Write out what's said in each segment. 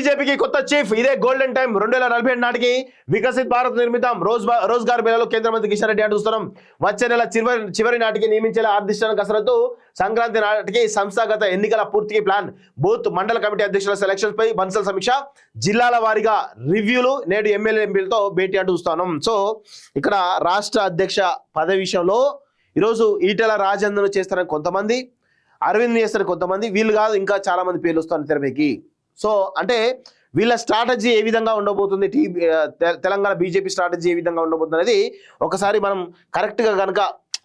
బీజేపీకి కొత్త చీఫ్ ఇదే గోల్డెన్ టైం 2047 నాటికి వికసిత్ భారత్ నిర్మితం రోజ్గార్ మేళలో కేంద్ర మంత్రి కిషన్ రెడ్డి అంటున్నారు. వచ్చే నెల చివరి నాటికి నియమించేలా ఆర్దిష్టాన కసరత్తు. సంక్రాంతి నాటికి సంస్థాగత ఎన్నికల పూర్తికి ప్లాన్. బూత్ మండల కమిటీ అధ్యక్షుల సెలక్షన్స్ పై బన్సల్ సమీక్ష. జిల్లాల వారీగా రివ్యూలు. నేడు ఎమ్మెల్యే ఎంపీలతో భేటీ అంటూ చూస్తాను. సో ఇక్కడ రాష్ట్ర అధ్యక్ష పదవి విషయంలో ఈరోజు ఈటెల రాజేందర్ను చేస్తారని కొంతమంది, అరవింద్ చేస్తారని కొంతమంది, వీళ్ళు కాదు ఇంకా చాలా మంది పేర్లు వస్తారు తెరపైకి. సో అంటే వీళ్ళ స్ట్రాటజీ ఏ విధంగా ఉండబోతుంది, తెలంగాణ బీజేపీ స్ట్రాటజీ ఏ విధంగా ఉండబోతుంది అనేది ఒకసారి మనం కరెక్ట్గా కనుక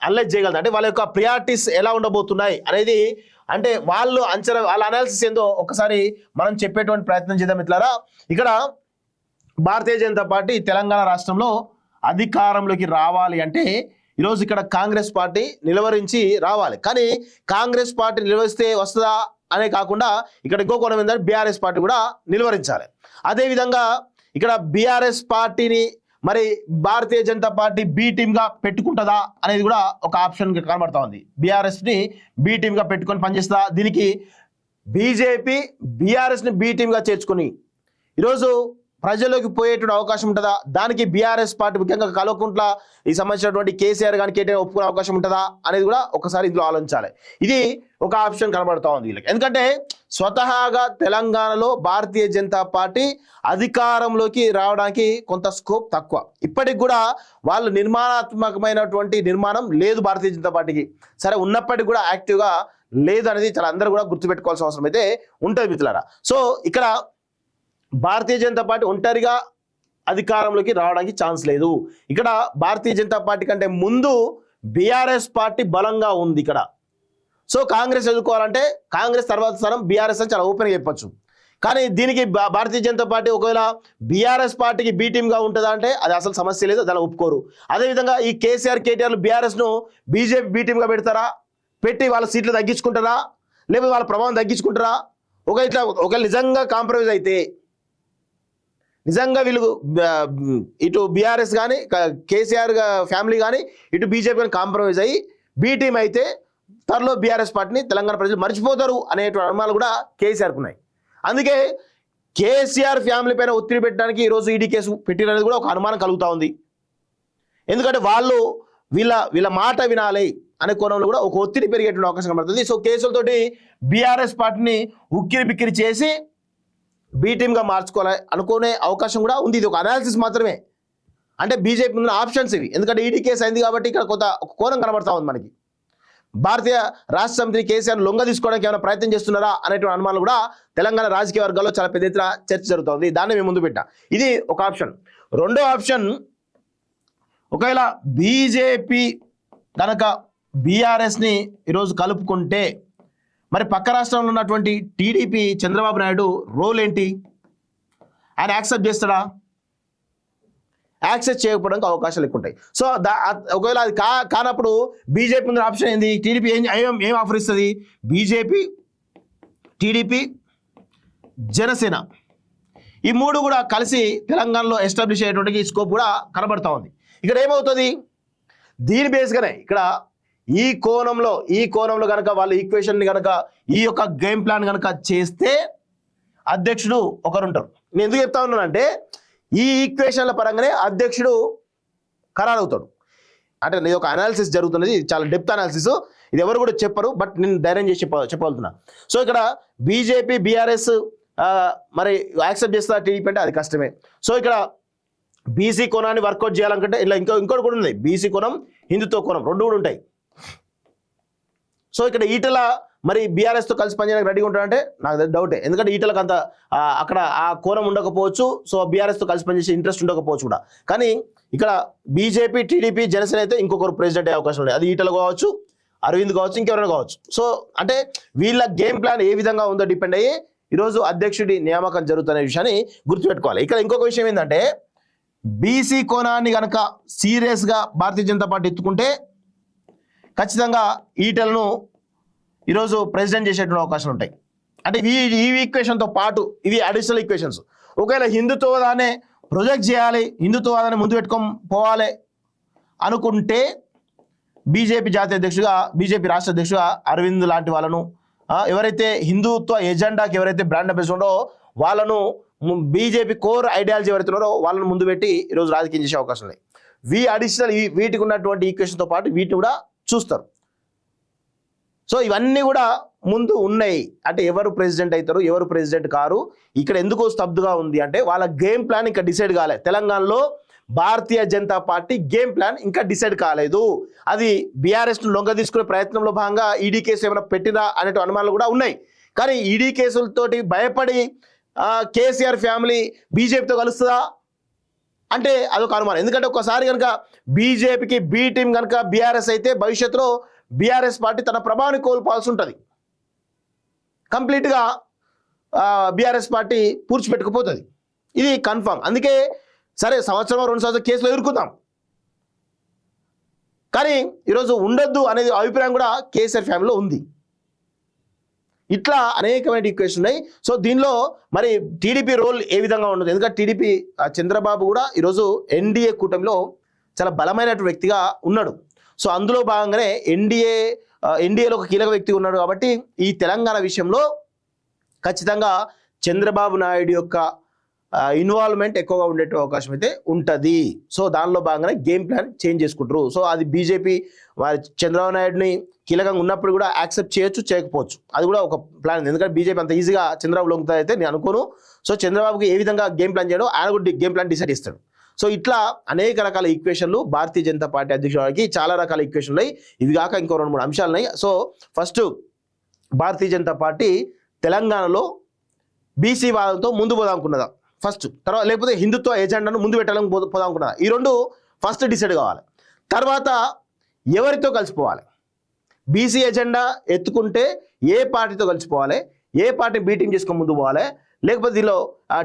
అనలైజ్ చేయగలుగుతాం. అంటే వాళ్ళ యొక్క ప్రియారిటీస్ ఎలా ఉండబోతున్నాయి అనేది అంటే వాళ్ళ అనాలిసిస్ ఏందో ఒకసారి మనం చెప్పేటువంటి ప్రయత్నం చేద్దాం మిత్రులారా. ఇక్కడ భారతీయ జనతా పార్టీ తెలంగాణ రాష్ట్రంలో అధికారంలోకి రావాలి అంటే ఈరోజు ఇక్కడ కాంగ్రెస్ పార్టీ నిలవరించి రావాలి. కానీ కాంగ్రెస్ పార్టీ నిలవరిస్తే వస్తుందా అనే కాకుండా ఇక్కడ ఇంకో కోణం ఏంటంటే బీఆర్ఎస్ పార్టీ కూడా నిలువరించాలి. అదేవిధంగా ఇక్కడ బీఆర్ఎస్ పార్టీని మరి భారతీయ జనతా పార్టీ బి టీమ్గా పెట్టుకుంటుందా అనేది కూడా ఒక ఆప్షన్ కనబడతా ఉంది. బీఆర్ఎస్ని బి టీమ్గా పెట్టుకొని పనిచేస్తుందా, దీనికి బీజేపీ బీఆర్ఎస్ని బి టీమ్గా చేర్చుకొని ఈరోజు ప్రజల్లోకి పోయేటువంటి అవకాశం ఉంటుందా, దానికి బీఆర్ఎస్ పార్టీ ముఖ్యంగా కల్వకుంట్ల ఈ సంబంధించినటువంటి కేసీఆర్ కానీ కేటీఆర్ ఒప్పుకునే అవకాశం ఉంటుందా అనేది కూడా ఒకసారి ఇందులో ఆలోచించాలి. ఇది ఒక ఆప్షన్ కనబడతా ఉంది వీళ్ళకి. ఎందుకంటే స్వతహాగా తెలంగాణలో భారతీయ జనతా పార్టీ అధికారంలోకి రావడానికి కొంత స్కోప్ తక్కువ. ఇప్పటికి కూడా వాళ్ళు నిర్మాణాత్మకమైనటువంటి నిర్మాణం లేదు భారతీయ జనతా పార్టీకి. సరే ఉన్నప్పటికీ కూడా యాక్టివ్గా లేదు అనేది చాలా అందరూ కూడా గుర్తుపెట్టుకోవాల్సిన అవసరం అయితే ఉంటుంది మిత్రులారా. సో ఇక్కడ భారతీయ జనతా పార్టీ ఒంటరిగా అధికారంలోకి రావడానికి ఛాన్స్ లేదు. ఇక్కడ భారతీయ జనతా పార్టీ కంటే ముందు బీఆర్ఎస్ పార్టీ బలంగా ఉంది ఇక్కడ. సో కాంగ్రెస్ ఎదుర్కోవాలంటే కాంగ్రెస్ తర్వాత స్థానం బీఆర్ఎస్ అని చాలా ఓపెన్గా చెప్పొచ్చు. కానీ దీనికి భారతీయ జనతా పార్టీ ఒకవేళ బీఆర్ఎస్ పార్టీకి బీ టీమ్గా ఉంటుందా అంటే అది అసలు సమస్య లేదు, దాన్ని ఒప్పుకోరు. అదేవిధంగా ఈ కేసీఆర్ కేటీఆర్లు బీఆర్ఎస్ను బీజేపీ బీ టీమ్గా పెడతారా, పెట్టి వాళ్ళ సీట్లు తగ్గించుకుంటారా, లేకపోతే వాళ్ళ ప్రభావం తగ్గించుకుంటారా? ఒకవేళ నిజంగా కాంప్రమైజ్ అయితే నిజంగా వీళ్ళు ఇటు బీఆర్ఎస్ కానీ కేసీఆర్ ఫ్యామిలీ కానీ ఇటు బీజేపీ కానీ కాంప్రమైజ్ అయ్యి బీ టీం అయితే త్వరలో బీఆర్ఎస్ పార్టీని తెలంగాణ ప్రజలు మర్చిపోతారు అనేటువంటి అనుమానాలు కూడా కేసీఆర్కు ఉన్నాయి. అందుకే కేసీఆర్ ఫ్యామిలీ పైన ఒత్తిడి పెట్టడానికి ఈరోజు ఈడీ కేసు పెట్టినది కూడా ఒక అనుమానం కలుగుతూ ఉంది. ఎందుకంటే వాళ్ళు వీళ్ళ మాట వినాలి అనే కోణంలో కూడా ఒక ఒత్తిడి పెరిగేటువంటి అవకాశం కనబడుతుంది. సో కేసులతోటి బీఆర్ఎస్ పార్టీని ఉక్కిరి బిక్కిరి చేసి బీ టీమ్గా మార్చుకోవాలి అనుకునే అవకాశం కూడా ఉంది. ఇది ఒక అనాలిసిస్ మాత్రమే. అంటే బీజేపీ ఉన్న ఆప్షన్స్ ఇవి. ఎందుకంటే ఈడీ కేసు అయింది కాబట్టి ఇక్కడ ఒక కోణం కనబడతా ఉంది మనకి. భారతీయ రాష్ట్ర సమితిని కేసీఆర్ లొంగ తీసుకోవడానికి ఏమైనా ప్రయత్నం చేస్తున్నారా అనేటువంటి అనుమానాలు కూడా తెలంగాణ రాజకీయ వర్గాల్లో చాలా పెద్ద ఎత్తున చర్చ జరుగుతుంది. దాన్ని మేము ముందు పెట్టా. ఇది ఒక ఆప్షన్. రెండో ఆప్షన్, ఒకవేళ బీజేపీ కనుక బీఆర్ఎస్ని ఈరోజు కలుపుకుంటే మరి పక్క రాష్ట్రంలో ఉన్నటువంటి టీడీపీ చంద్రబాబు నాయుడు రోల్ ఏంటి? ఆయన యాక్సెప్ట్ చేస్తాడా? యాక్సెప్ట్ చేయకపోవడానికి అవకాశాలు ఎక్కువ ఉంటాయి. సో ఒకవేళ అది కానప్పుడు బీజేపీ ముందు ఆప్షన్ ఏంది? టీడీపీ ఏం ఆఫర్ ఇస్తుంది? బీజేపీ, టీడీపీ, జనసేన ఈ మూడు కూడా కలిసి తెలంగాణలో ఎస్టాబ్లిష్ అయ్యేటువంటి స్కోప్ కూడా కనబడతా ఉంది. ఇక్కడ ఏమవుతుంది? దీని బేస్గానే ఇక్కడ ఈ కోణంలో కనుక వాళ్ళ ఈక్వేషన్ని కనుక ఈ యొక్క గేమ్ ప్లాన్ కనుక చేస్తే అధ్యక్షుడు ఒకరుంటారు. నేను ఎందుకు చెప్తా ఉన్నానంటే ఈ ఈక్వేషన్ల పరంగానే అధ్యక్షుడు ఖరారు అవుతాడు. అంటే నేను ఒక అనాలిసిస్ జరుగుతున్నది, చాలా డెప్త్ అనాలిసిస్, ఇది ఎవరు కూడా చెప్పరు, బట్ నేను ధైర్యం చేసి చెప్పగలుగుతున్నా. సో ఇక్కడ బీజేపీ బీఆర్ఎస్ మరి యాక్సెప్ట్ చేస్తా టీడీపీ అంటే అది కష్టమే. సో ఇక్కడ బీసీ కోణాన్ని వర్కౌట్ చేయాలనుకుంటే ఇలా ఇంకోటి కూడా ఉంది. బీసీ కోణం, హిందుత్వ కోణం రెండు కూడా ఉంటాయి. సో ఇక్కడ ఈటల మరి బీఆర్ఎస్తో కలిసి పనిచేయడానికి రెడీగా ఉంటారంటే నాకు డౌటే. ఎందుకంటే ఈటలకు అంత అక్కడ ఆ కోణం ఉండకపోవచ్చు. సో బీఆర్ఎస్తో కలిసి పనిచేసే ఇంట్రెస్ట్ ఉండకపోవచ్చు కూడా. కానీ ఇక్కడ బీజేపీ, టీడీపీ, జనసేన అయితే ఇంకొకరు ప్రెసిడెంట్ అయ్యే అవకాశం లేదు. అది ఈటలు కావచ్చు, అరవింద్ కావచ్చు, ఇంకెవరైనా కావచ్చు. సో అంటే వీళ్ళ గేమ్ ప్లాన్ ఏ విధంగా ఉందో డిపెండ్ అయ్యి ఈరోజు అధ్యక్షుడి నియామకం జరుగుతున్న విషయాన్ని గుర్తుపెట్టుకోవాలి. ఇక్కడ ఇంకొక విషయం ఏంటంటే బీసీ కోణాన్ని కనుక సీరియస్గా భారతీయ జనతా పార్టీ ఎత్తుకుంటే ఖచ్చితంగా ఈటలను ఈరోజు ప్రెసిడెంట్ చేసేటువంటి అవకాశాలు ఉంటాయి. అంటే ఈ ఈక్వేషన్తో పాటు ఇవి అడిషనల్ ఈక్వేషన్స్. ఒకవేళ హిందుత్వవాదాన్ని ప్రొజెక్ట్ చేయాలి, హిందుత్వవాదాన్ని ముందు పెట్టుకొని పోవాలి అనుకుంటే బీజేపీ జాతీయ అధ్యక్షుడిగా, బీజేపీ రాష్ట్ర అధ్యక్షుడిగా అరవింద్ లాంటి వాళ్ళను ఎవరైతే హిందుత్వ ఎజెండాకి ఎవరైతే బ్రాండ్ అంబాసిడర్ ఉండో వాళ్ళను బీజేపీ కోర్ ఐడియాలజీ ఎవరైతే ఉన్నారో వాళ్ళని ముందు పెట్టి ఈరోజు రాజకీయం చేసే అవకాశం లేదు. అడిషనల్ వీటికి ఉన్నటువంటి ఈక్వేషన్తో పాటు వీటిని కూడా చూస్తారు. సో ఇవన్నీ కూడా ముందు ఉన్నాయి. అంటే ఎవరు ప్రెసిడెంట్ అవుతారు, ఎవరు ప్రెసిడెంట్ కారు, ఇక్కడ ఎందుకు స్తబ్దుగా ఉంది అంటే వాళ్ళ గేమ్ ప్లాన్ ఇంకా డిసైడ్ కాలేదు. తెలంగాణలో Bharatiya Janata party game plan ఇంకా డిసైడ్ కాలేదు. అది బీఆర్ఎస్ను లొంగ తీసుకునే ప్రయత్నంలో భాగంగా ఈడీ కేసు ఏమైనా పెట్టినా అనే అనుమానాలు కూడా ఉన్నాయి. కానీ ఈడీ కేసులతోటి భయపడి కేసీఆర్ ఫ్యామిలీ బీజేపీతో కలుస్తుందా అంటే అదొక అనుమానం. ఎందుకంటే ఒకసారి కనుక బీజేపీకి బీ టీం కనుక బీఆర్ఎస్ అయితే భవిష్యత్తులో బీఆర్ఎస్ పార్టీ తన ప్రభావాన్ని కోల్పోవాల్సి ఉంటుంది. కంప్లీట్గా బీఆర్ఎస్ పార్టీ పూడ్చిపెట్టుకుపోతుంది. ఇది కన్ఫామ్. అందుకే సరే సంవత్సరం 2 సంవత్సరాల కేసులో ఎదుర్కొందాం, కానీ ఈరోజు ఉండొద్దు అనేది అభిప్రాయం కూడా కేసీఆర్ ఫ్యామిలీలో ఉంది. ఇట్లా అనేకమైన ఈక్వేషన్ ఉన్నాయి. సో దీనిలో మరి టీడీపీ రోల్ ఏ విధంగా ఉండదు, ఎందుకంటే టీడీపీ చంద్రబాబు కూడా ఈరోజు ఎన్డీఏ కూటమిలో చాలా బలమైనటువంటి వ్యక్తిగా ఉన్నాడు. సో అందులో భాగంగానే ఎన్డీఏలో ఒక కీలక వ్యక్తి ఉన్నాడు. కాబట్టి ఈ తెలంగాణ విషయంలో ఖచ్చితంగా చంద్రబాబు నాయుడు యొక్క ఇన్వాల్వ్మెంట్ ఎక్కువగా ఉండే అవకాశం అయితే ఉంటుంది. సో దానిలో భాగంగానే గేమ్ ప్లాన్ చేంజ్ చేసుకుంటారు. సో అది బీజేపీ వారి చంద్రబాబు నాయుడుని కీలకంగా ఉన్నప్పుడు కూడా యాక్సెప్ట్ చేయొచ్చు, చేయకపోవచ్చు. అది కూడా ఒక ప్లాన్. ఎందుకంటే బీజేపీ అంత ఈజీగా చంద్రబాబు లొంగుతా అయితే నేను అనుకోను. సో చంద్రబాబుకి ఏ విధంగా గేమ్ ప్లాన్ చేయడం ఆయన కూడా గేమ్ ప్లాన్ డిసైడ్ చేస్తాడు. సో ఇట్లా అనేక రకాల ఈక్వేషన్లు భారతీయ జనతా పార్టీ అధ్యక్షుడికి చాలా రకాల ఈక్వేషన్లు ఉన్నాయి. ఇవి కాక ఇంకో 2-3 అంశాలు ఉన్నాయి. So first Bharatiya Janata party తెలంగాణలో బీసీ వాదంతో ముందు పోదామనుకున్నదా ఫస్ట్, తర్వాత లేకపోతే హిందుత్వ ఎజెండాను ముందు పెట్టాలని పోదామనుకున్నదా, ఈ రెండు ఫస్ట్ డిసైడ్ కావాలి. తర్వాత ఎవరితో కలిసిపోవాలి, బీసీ ఎజెండా ఎత్తుకుంటే ఏ పార్టీతో కలిసిపోవాలి, ఏ పార్టీ బీటింగ్ చేసుకొని ముందు పోవాలి, లేకపోతే దీనిలో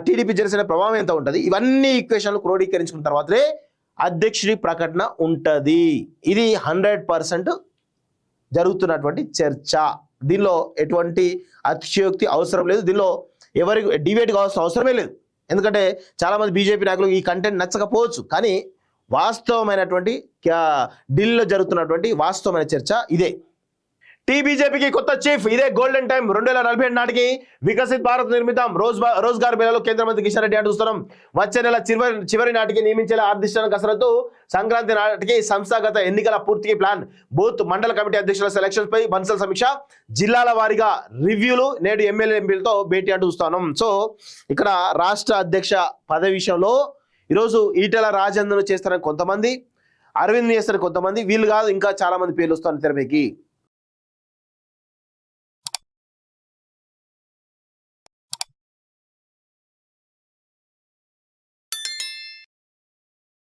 టీడీపీ జనసేన ప్రభావం ఎంత ఉంటుంది, ఇవన్నీ ఈక్వేషన్లు క్రోడీకరించుకున్న తర్వాతనే అధ్యక్షుడి ప్రకటన ఉంటుంది. ఇది 100% జరుగుతున్నటువంటి చర్చ. దీనిలో ఎటువంటి అతిశయోక్తి అవసరం లేదు. దీనిలో ఎవరికి డిబేట్ కావాల్సిన అవసరమే లేదు. ఎందుకంటే చాలామంది బీజేపీ నాయకులు ఈ కంటెంట్ నచ్చకపోవచ్చు, కానీ వాస్తవమైనటువంటి ఢిల్లీలో జరుగుతున్నటువంటి వాస్తవమైన చర్చ ఇదే. బీజేపీకి కొత్త చీఫ్, ఇదే గోల్డెన్ టైం. 2047 నాటికి వికసిత్ భారత్ నిర్మితం, రోజ్గార్ మేళాలో కేంద్ర మంత్రి కిషన్ రెడ్డి చూస్తున్నాం. వచ్చే నెల చివరి నాటికి నియమించేలా ఆర్దిష్టాన కసరత్తు. సంక్రాంతి నాటికి సంస్థాగత ఎన్నికల పూర్తికి ప్లాన్. బూత్ మండల కమిటీ అధ్యక్షుల సెలక్షన్స్ పై బన్సల సమీక్ష, జిల్లాల వారీగా రివ్యూలు. నేడు ఎమ్మెల్యే ఎంపీలతో భేటీ చూస్తున్నాం. సో ఇక్కడ రాష్ట్ర అధ్యక్ష పదవి విషయంలో ఈరోజు ఈటెల రాజేందర్ చేస్తారని కొంతమంది, అరవింద్ చేస్తారని కొంతమంది, వీళ్ళు కాదు ఇంకా చాలా మంది పేర్లు వస్తారని తెరపైకి.